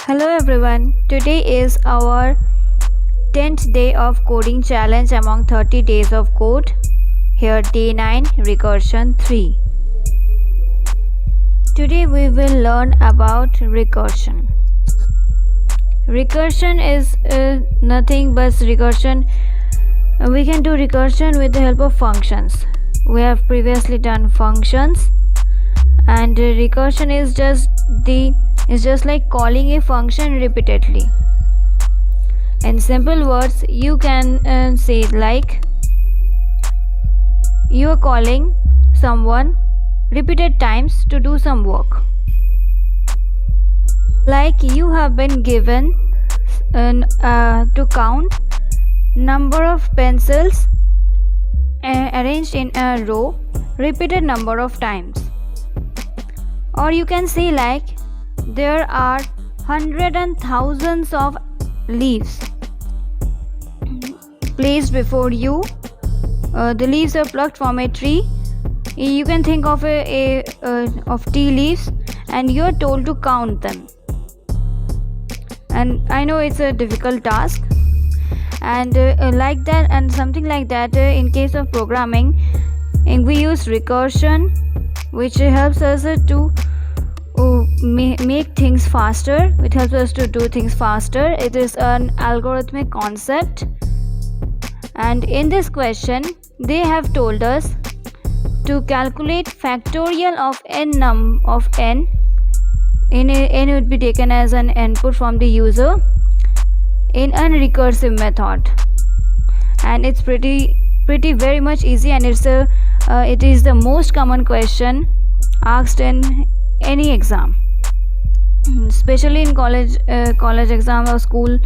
Hello everyone, today is our 10th day of coding challenge among 30 days of code. Here day 9 recursion 3. Today we will learn about recursion. Recursion is nothing but recursion. We can do recursion with the help of functions. We have previously done functions, and recursion is just like calling a function repeatedly. In simple words, you can say like you are calling someone repeated times to do some work. Like you have been given to count number of pencils arranged in a row repeated number of times. Or you can say like there are hundreds and thousands of leaves placed before you. The leaves are plucked from a tree. You can think of of tea leaves, and you are told to count them. And I know it's a difficult task, and like that, and something like that. In case of programming, we use recursion, which helps us to make things faster. It helps us to do things faster. It is an algorithmic concept, and in this question they have told us to calculate factorial of n n would be taken as an input from the user in a recursive method, and it's pretty very much easy, and it is the most common question asked in any exam, especially in college exam or school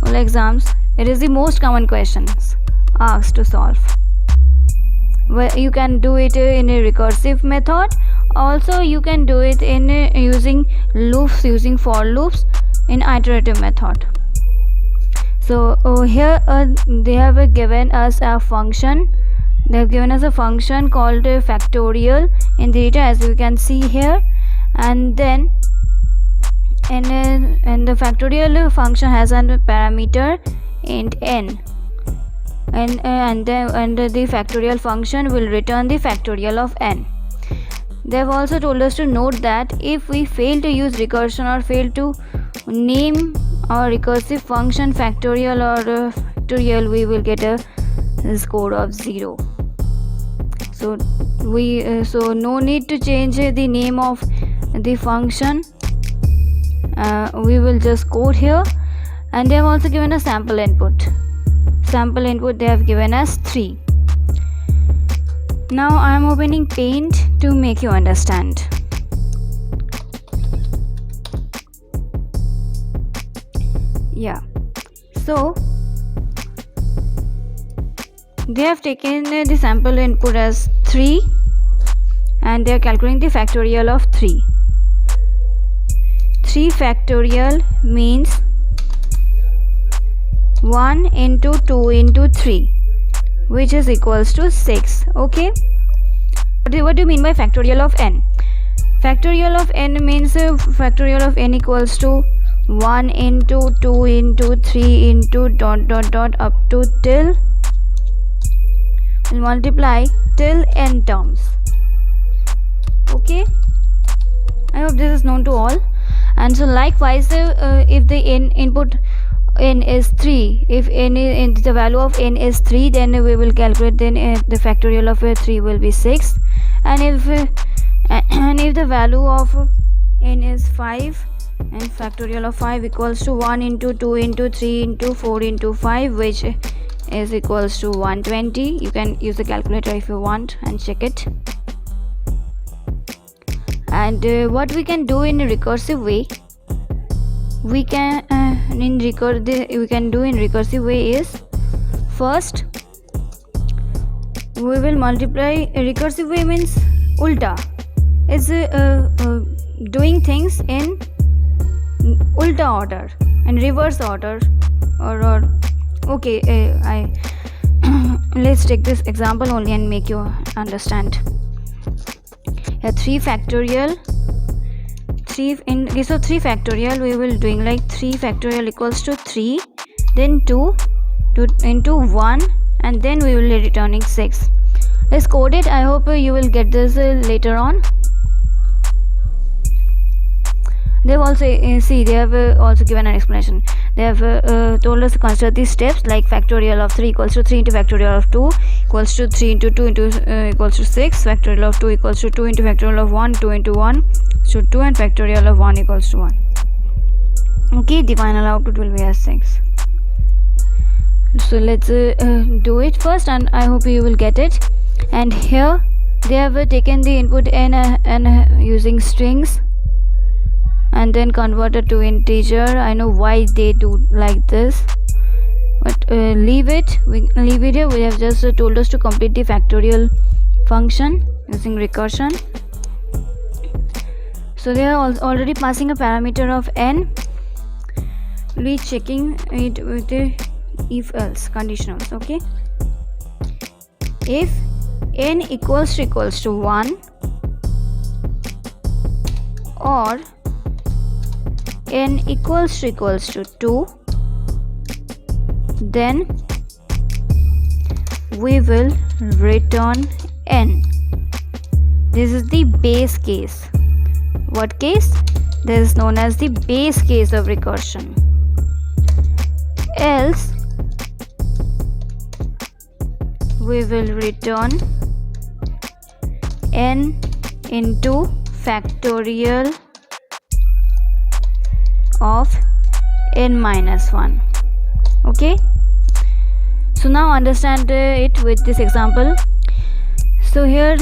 exams. It is the most common questions asked to solve. Well, you can do it in a recursive method. Also you can do it in using loops, using for loops in iterative method. So here they have given us a function. They have given us a function called factorial in the data, as you can see here. And then and the factorial function has a parameter int n, and the factorial function will return the factorial of n. They have also told us to note that if we fail to use recursion or fail to name our recursive function factorial or factorial, we will get a score of 0. So no need to change the name of the function. We will just code here, and they have also given a sample input. They have given us 3. Now I am opening Paint to make you understand. Yeah, so they have taken the sample input as 3, and they are calculating the factorial of 3. 3 factorial means 1 into 2 into 3, which is equals to 6. Okay, what do you mean by factorial of n? Factorial of n means factorial of n equals to 1 into 2 into 3 into dot dot dot up to till, will multiply till n terms. Okay, I hope this is known to all. And so likewise, if the input n is 3, if the value of n is 3, then we will calculate, then the factorial of 3 will be 6. And if the value of n is 5, and factorial of 5 equals to 1 into 2 into 3 into 4 into 5, which is equals to 120. You can use the calculator if you want and check it. And what we can do in a recursive way, we can do in recursive way is, first we will multiply. Recursive way means ulta, is doing things in ulta order and reverse order, or okay, let's take this example only and make you understand. 3 factorial 3 in case of 3 factorial we will doing like 3 factorial equals to 3, then 2 into 1, and then we will be returning 6. Let's code it. I hope you will get this later on. They have also see they have also given an explanation. They have told us to consider these steps, like factorial of 3 equals to 3 into factorial of 2 equals to 3 into 2 into equals to 6. Factorial of 2 equals to 2 into factorial of 1, 2 into 1 so 2, and factorial of 1 equals to 1. Okay, the final output will be as 6. So let's do it first, and I hope you will get it. And here they have taken the input n using strings and then converted to integer. I know why they do like this, but leave it. We leave it here. We have just told us to complete the factorial function using recursion. So they are already passing a parameter of n. We'll be checking it with the if else conditionals. Okay, if n equals to 1 or n equals to 2, then we will return n. This is the base case. What case? This is known as the base case of recursion. Else we will return n into factorial of n minus 1. Okay, so now understand it with this example. So here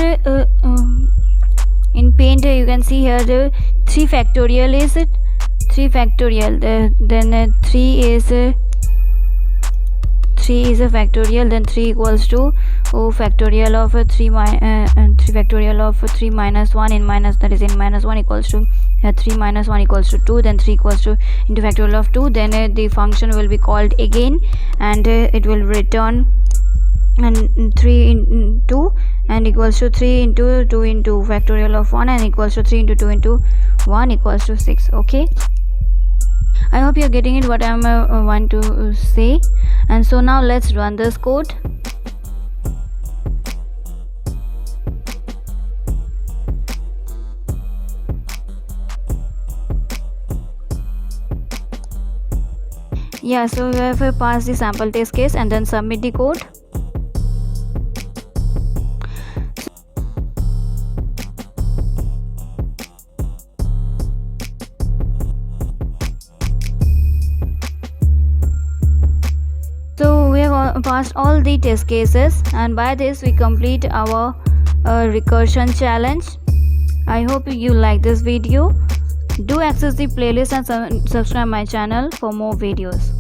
in Paint you can see here 3 factorial is it 3 factorial, then 3 is a factorial, then 3 equals to factorial of 3 factorial of 3 minus 1 in minus, that is in minus 1 equals to 3 minus 1 equals to 2, then 3 equals to into factorial of 2, then the function will be called again, and it will return and 3 into and equals to 3 into 2 into factorial of 1 and equals to 3 into 2 into 1 equals to 6. Okay, I hope you're getting it what I'm want to say. And so now let's run this code. Yeah, so we have passed the sample test case and then submit the code. So we have passed all the test cases, and by this we complete our recursion challenge. I hope you like this video. Do access the playlist and subscribe my channel for more videos.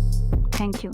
Thank you.